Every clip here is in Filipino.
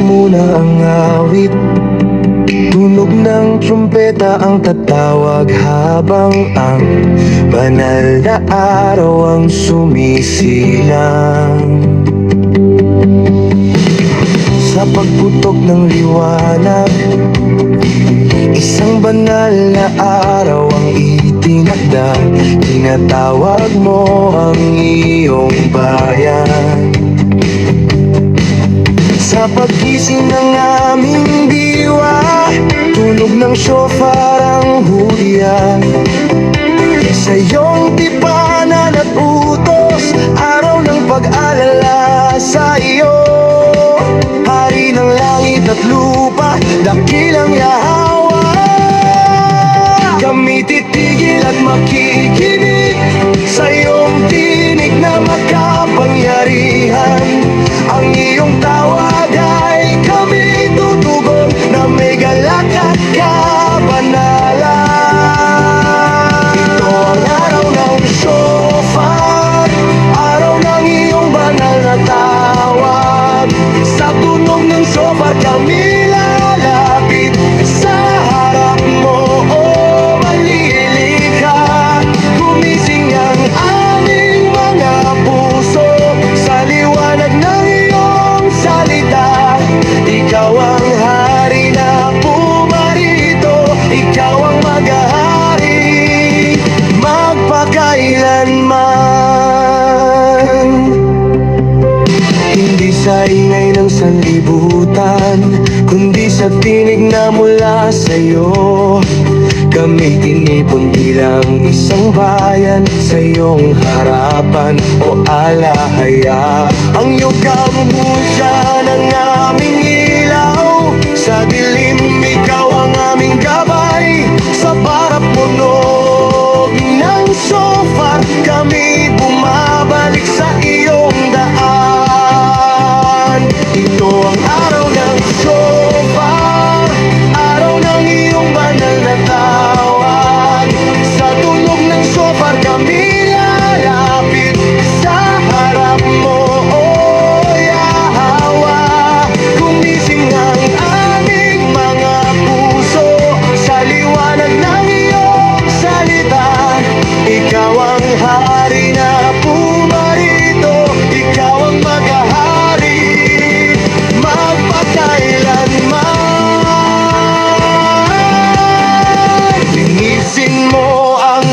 muna ang awit. Tunog ng trumpeta ang tatawag habang ang banal na araw ang sumisilang. Sa pagputok ng liwanag, isang banal na araw ang itinakda. Tinatawag mo ang iyong bayan. Sa paggising ng aming diwa, tunog ng shofar ang hulihan. Sa iyong tipanan at utos, araw ng pag-alala sa iyo. Hari ng langit at lupa, dakilang Yahweh. Kami titigil at makikinig sa iyong tinig na makapangyarihan. Ang iyong tawag ay kami tutugon na may galak at kabanalan. Ito ang araw ng shofar, araw ng iyong banal na tawag. Sa tunog ng shofar kami lalapit sa harap mo, o malilikha. Gumising ang aming mga puso sa liwanag ng iyong salita. Ikaw ang hari na pumarito, ikaw ang maghahari magpakailanman. Hindi sa ingay ng sanlibutan, kundi sa tinig na mula sa'yo. Kami tinipon bilang isang bayan sa iyong harapan, o alahaya. Ang iyong kamumusya ng aming ilaw, sa dilim ikaw ang aming gabay. Sa parap munog ng shofar, kami bumabalik sa iyong daan. Ito ang araw ng shofar, araw ng iyong banal na tawag. Sa tunog ng shofar kami lalapit sa harap mo, o Yahweh. Gumising ang aming mga puso sa liwanag ng iyong salita. Ikaw ang hari na pumarito, ikaw ang maghahari magpakailanman. Linisin mo ang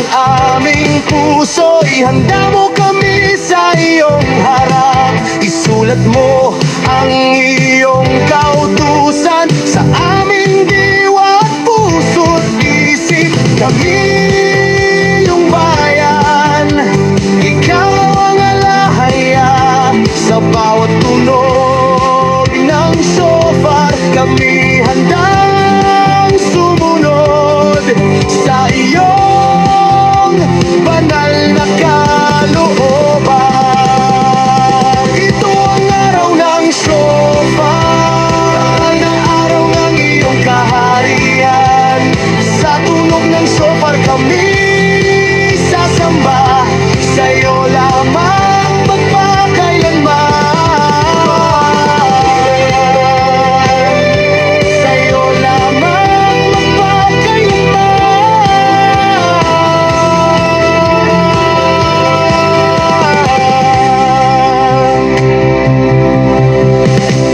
aming puso, ihanda mo kami sa iyong harap. Isulat mo ang iyong kautusan sa aming diwa at puso't isip. Kami yung bayan, ikaw ang alahaya. Sa bawat tunog ng shofar, kami handang sumunod sa iyong banal na kalooban. Ito ang araw ng shofar, ang araw ng iyong kaharian. Sa tunog ng shofar kami sasamba, sa iyo lamang magpakailanman. Sa iyo lamang magpakailanman.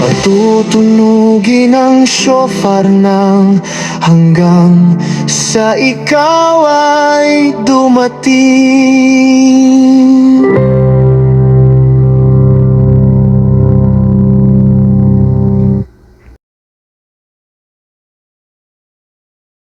Patutunugin ang shofar ng hanggang sa ikaw ay dumating.